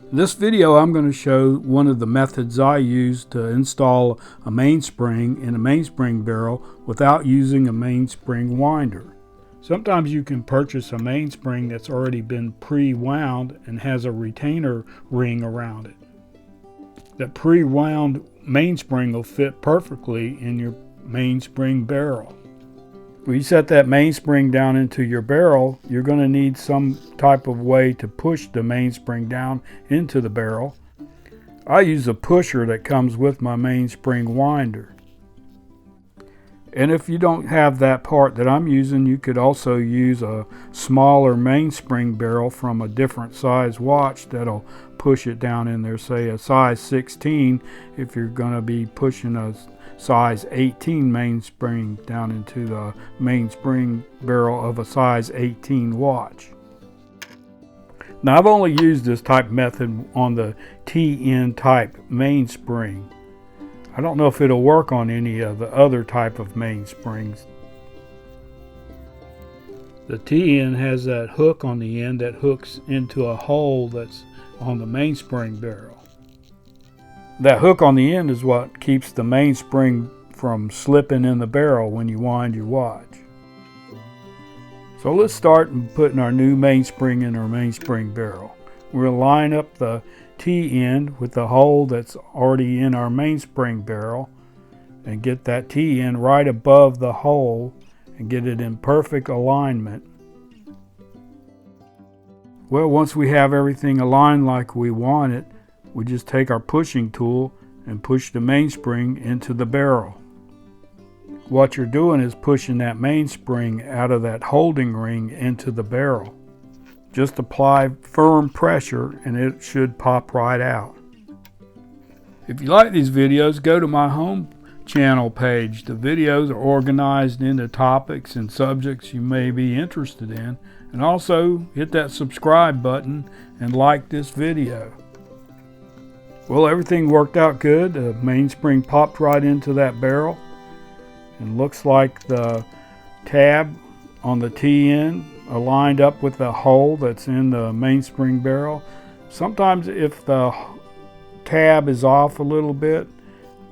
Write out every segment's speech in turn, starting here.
In this video, I'm going to show one of the methods I use to install a mainspring in a mainspring barrel without using a mainspring winder. Sometimes you can purchase a mainspring that's already been pre-wound and has a retainer ring around it. That pre-wound mainspring will fit perfectly in your mainspring barrel. When you set that mainspring down into your barrel, you're going to need some type of way to push the mainspring down into the barrel. I use a pusher that comes with my mainspring winder. And if you don't have that part that I'm using, you could also use a smaller mainspring barrel from a different size watch that'll push it down in there, say a size 16 if you're going to be pushing a size 18 mainspring down into the mainspring barrel of a size 18 watch. Now I've only used this type method on the TN type mainspring. I don't know if it'll work on any of the other type of mainsprings. The TN has that hook on the end that hooks into a hole that's on the mainspring barrel. That hook on the end is what keeps the mainspring from slipping in the barrel when you wind your watch. So let's start putting our new mainspring in our mainspring barrel. We're going to line up the T-end with the hole that's already in our mainspring barrel and get that T-end right above the hole and get it in perfect alignment. Well, once we have everything aligned like we want it, we just take our pushing tool and push the mainspring into the barrel. What you're doing is pushing that mainspring out of that holding ring into the barrel. Just apply firm pressure and it should pop right out. If you like these videos, go to my home channel page. The videos are organized into topics and subjects you may be interested in. And also hit that subscribe button and like this video. Well, everything worked out good. The mainspring popped right into that barrel. And looks like the tab on the T-end aligned up with the hole that's in the mainspring barrel. Sometimes if the tab is off a little bit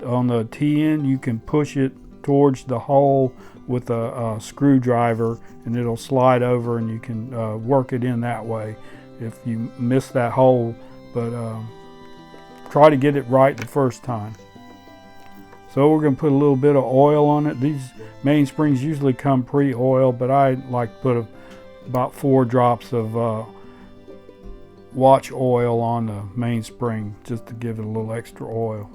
on the T-end, you can push it towards the hole with a screwdriver and it'll slide over and you can work it in that way if you miss that hole. But try to get it right the first time. So we're going to put a little bit of oil on it. These mainsprings usually come pre-oiled, but I like to put about 4 drops of watch oil on the mainspring just to give it a little extra oil.